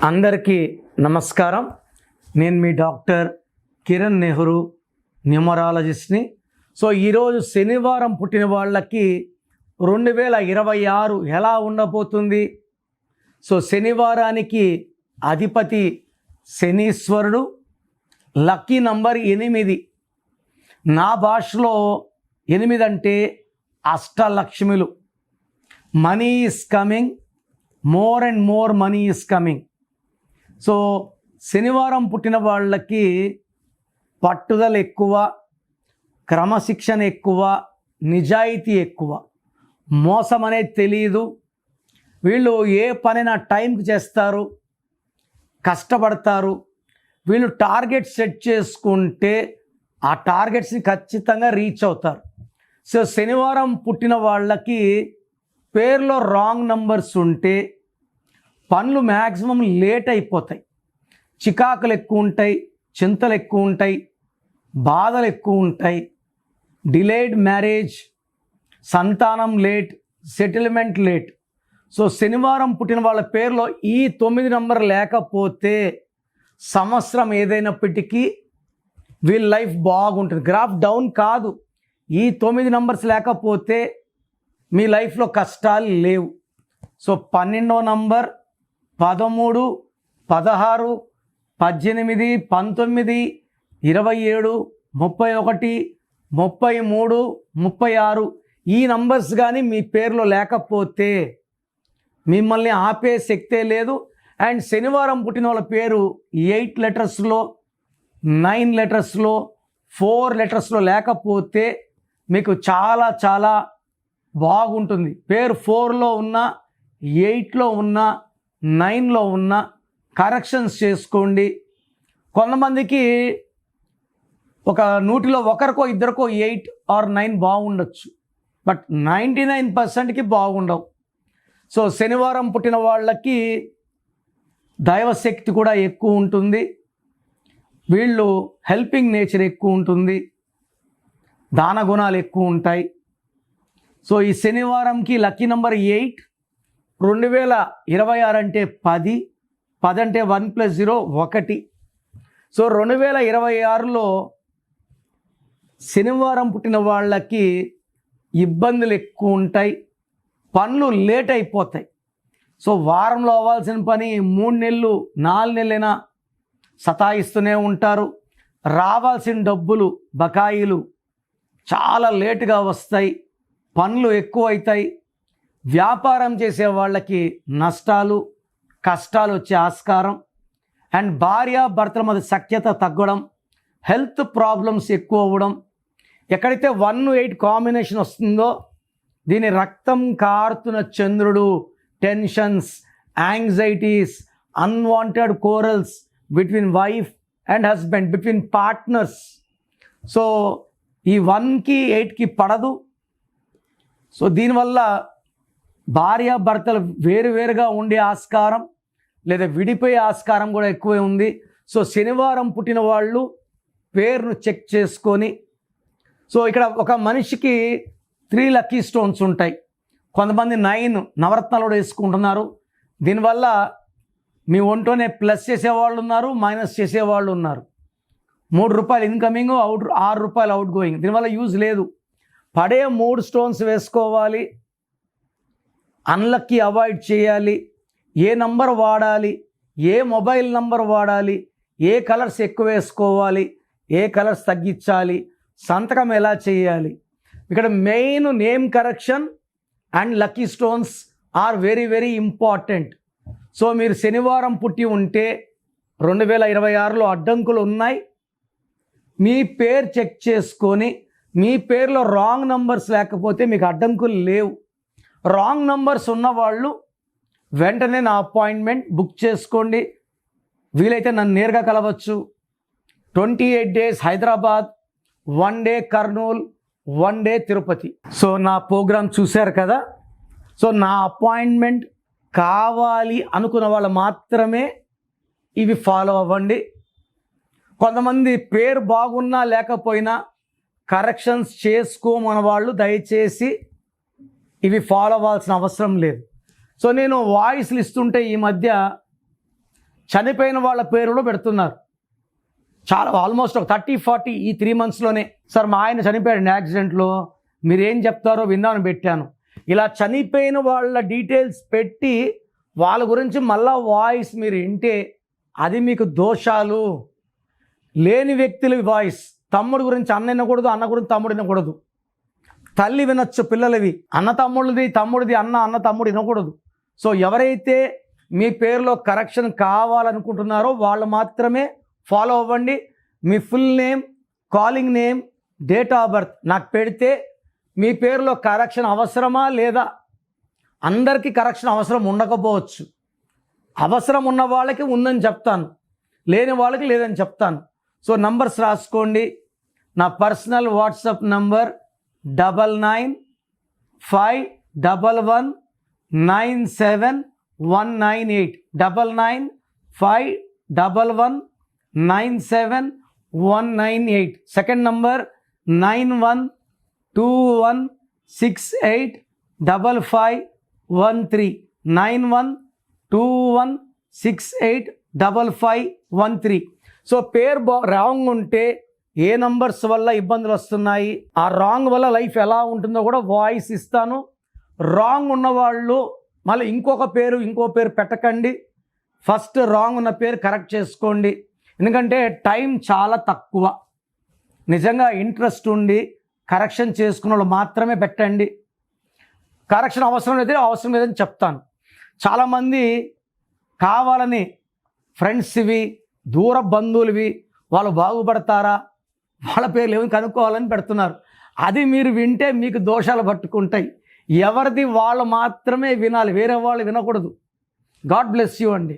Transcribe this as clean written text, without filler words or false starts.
అందరికీ నమస్కారం. నేను మీ డాక్టర్ కిరణ్ నెహ్రూ, న్యూమరాలజిస్ట్ని. ఈరోజు శనివారం పుట్టిన వాళ్ళకి 2026 ఎలా ఉండబోతుంది? శనివారానికి అధిపతి శనీశ్వరుడు. Lucky number 8. నా భాషలో 8 అంటే అష్టలక్ష్మిలు. Money is coming, more and more money is coming. శనివారం పుట్టిన వాళ్ళకి పట్టుదల ఎక్కువ, క్రమశిక్షణ ఎక్కువ, నిజాయితీ ఎక్కువ, మోసం అనేది తెలియదు. వీళ్ళు ఏ పనైనా టైంకి చేస్తారు, కష్టపడతారు. వీళ్ళు టార్గెట్ సెట్ చేసుకుంటే ఆ టార్గెట్స్ని ఖచ్చితంగా రీచ్ అవుతారు. శనివారం పుట్టిన వాళ్ళకి పేర్లో రాంగ్ నంబర్స్ ఉంటే పనులు మ్యాక్సిమం లేట్ అయిపోతాయి. చికాకులు ఎక్కువ ఉంటాయి, చింతలు ఎక్కువ ఉంటాయి, బాధలు ఎక్కువ ఉంటాయి. డిలేడ్ మ్యారేజ్, సంతానం లేట్, సెటిల్మెంట్ లేట్. శనివారం పుట్టిన వాళ్ళ పేరులో ఈ 9 నంబర్ లేకపోతే సంవత్సరం ఏదైనప్పటికీ వీళ్ళ లైఫ్ బాగుంటుంది. గ్రాఫ్ డౌన్ కాదు. ఈ 9 నంబర్స్ లేకపోతే మీ లైఫ్లో కష్టాలు లేవు. 12వ నంబర్, 13, 16, 18, 19, 27, 31, 33, 36 ఈ నంబర్స్ కానీ మీ పేరులో లేకపోతే మిమ్మల్ని ఆపే శక్తే లేదు. అండ్ శనివారం పుట్టిన వాళ్ళ పేరు 8 లెటర్స్లో, 9 లెటర్స్లో, 4 లెటర్స్లో లేకపోతే మీకు చాలా చాలా బాగుంటుంది. పేరు 4లో ఉన్న, 8లో ఉన్న, 9లో ఉన్న కరెక్షన్స్ చేసుకోండి. కొంతమందికి ఒక 100లో ఒకరికో ఇద్దరికో 8 or 9 బాగుండొచ్చు, బట్ 99%కి బాగుండవు. శనివారం పుట్టిన వాళ్ళకి దైవశక్తి కూడా ఎక్కువ ఉంటుంది. వీళ్ళు హెల్పింగ్ నేచర్ ఎక్కువ ఉంటుంది, దాన గుణాలు ఎక్కువ ఉంటాయి. ఈ శనివారంకి లక్కీ నెంబర్ 8. 2026 అంటే 10. 10 అంటే 1 + 0 1. 2026లో శనివారం పుట్టిన వాళ్ళకి ఇబ్బందులు ఎక్కువ ఉంటాయి, పనులు లేట్ అయిపోతాయి. వారంలో అవ్వాల్సిన పని 3 నెలలు 4 నెలలైనా సతాయిస్తూనే ఉంటారు. రావాల్సిన డబ్బులు, బకాయిలు చాలా లేటుగా వస్తాయి, పనులు ఎక్కువ అవుతాయి. వ్యాపారం చేసే వాళ్ళకి నష్టాలు, కష్టాలు వచ్చే ఆస్కారం. అండ్ భార్యాభర్తల మధ్య సఖ్యత తగ్గడం, హెల్త్ ప్రాబ్లమ్స్ ఎక్కువ అవ్వడం. ఎక్కడైతే 1-8 కాంబినేషన్ వస్తుందో దీని రక్తం కారుతున్న చంద్రుడు, tensions, anxieties, unwanted corals between wife and husband, between partners. ఈ 1కి 8కి పడదు. దీనివల్ల భార్యాభర్తలు వేరువేరుగా ఉండే ఆస్కారం లేదా విడిపోయే ఆస్కారం కూడా ఎక్కువే ఉంది. శనివారం పుట్టిన వాళ్ళు పేరును చెక్ చేసుకొని, ఇక్కడ ఒక మనిషికి 3 లక్కీ స్టోన్స్ ఉంటాయి. కొంతమంది 9 నవరత్నాలు కూడా వేసుకుంటున్నారు. దీనివల్ల మీ ఒంటోనే ప్లస్ చేసేవాళ్ళు ఉన్నారు, మైనస్ చేసేవాళ్ళు ఉన్నారు. 3 రూపాయలు ఇన్కమింగ్, 6 రూపాయలు అవుట్ గోయింగ్. దీనివల్ల యూజ్ లేదు. పడే 3 స్టోన్స్ వేసుకోవాలి. అన్లక్కీ అవాయిడ్ చేయాలి. ఏ నంబర్ వాడాలి, ఏ మొబైల్ నంబర్ వాడాలి, ఏ కలర్స్ ఎక్కువ వేసుకోవాలి, ఏ కలర్స్ తగ్గించాలి, సంతకం ఎలా చేయాలి. ఇక్కడ main name correction and lucky stones are very very important. మీరు శనివారం పుట్టి ఉంటే 2026లో అడ్డంకులు ఉన్నాయి. మీ పేరు చెక్ చేసుకొని మీ పేరులో రాంగ్ నంబర్స్ లేకపోతే మీకు అడ్డంకులు లేవు. రాంగ్ నంబర్స్ ఉన్నవాళ్ళు వెంటనే నా అపాయింట్మెంట్ బుక్ చేసుకోండి. వీలైతే నన్ను నేరుగా కలవచ్చు. 28 days Hyderabad, 1 day Kurnool, 1 day Tirupati. నా ప్రోగ్రామ్ చూశారు కదా. నా అపాయింట్మెంట్ కావాలి అనుకున్న వాళ్ళు మాత్రమే ఇవి ఫాలో అవ్వండి. కొంతమంది పేరు బాగున్నా లేకపోయినా కరెక్షన్స్ చేసుకోమన్న వాళ్ళు దయచేసి ఇవి ఫాలో అవ్వాల్సిన అవసరం లేదు. నేను వాయిస్లు ఇస్తుంటే ఈ మధ్య చనిపోయిన వాళ్ళ పేరులో పెడుతున్నారు. చాలా ఆల్మోస్ట్ ఒక 30-40 ఈ 3 monthsలోనే. సార్ మా ఆయన చనిపోయాడు యాక్సిడెంట్లో, మీరేం చెప్తారో విందామని పెట్టాను. ఇలా చనిపోయిన వాళ్ళ డీటెయిల్స్ పెట్టి వాళ్ళ గురించి మళ్ళా వాయిస్ మీరు వింటే అది మీకు దోషాలు. లేని వ్యక్తుల వాయిస్, తమ్ముడి గురించి అన్న వినకూడదు, అన్న గురించి తమ్ముడు వినకూడదు. తల్లి వినొచ్చు పిల్లలవి, అన్న తమ్ముడిది, తమ్ముడిది అన్న తమ్ముడు వినకూడదు. సో ఎవరైతే మీ పేరులో కరెక్షన్ కావాలనుకుంటున్నారో వాళ్ళు మాత్రమే ఫాలో అవ్వండి. మీ full name, calling name, date of birth నాకు పెడితే మీ పేరులో కరెక్షన్ అవసరమా లేదా? అందరికీ కరెక్షన్ అవసరం ఉండకపోవచ్చు. అవసరం ఉన్న వాళ్ళకి ఉందని చెప్తాను, లేని వాళ్ళకి లేదని చెప్తాను. సో నంబర్స్ రాసుకోండి. నా personal WhatsApp number 9951197198 9951197198. Second number 9121685513 9121685513. So పేరు రాంగ్ ఉంటే ఏ నంబర్స్ వల్ల ఇబ్బందులు వస్తున్నాయి, ఆ రాంగ్ వల్ల లైఫ్ ఎలా ఉంటుందో కూడా వాయిస్ ఇస్తాను. రాంగ్ ఉన్నవాళ్ళు మళ్ళీ ఇంకో పేరు పెట్టకండి. ఫస్ట్ రాంగ్ ఉన్న పేరు కరెక్ట్ చేసుకోండి. ఎందుకంటే టైం చాలా తక్కువ. నిజంగా ఇంట్రెస్ట్ ఉండి కరెక్షన్ చేసుకున్న వాళ్ళు మాత్రమే పెట్టండి. కరెక్షన్ అవసరం లేదని చెప్తాను. చాలామంది కావాలని ఫ్రెండ్స్వి, దూర బంధువులవి వాళ్ళు బాగుపడతారా, వాళ్ళ పేర్లు ఏమి కనుక్కోవాలని పెడుతున్నారు. అది మీరు వింటే మీకు దోషాలు పట్టుకుంటాయి. ఎవరిది వాళ్ళు మాత్రమే వినాలి, వేరే వాళ్ళు వినకూడదు. గాడ్ బ్లెస్ యూ అండి.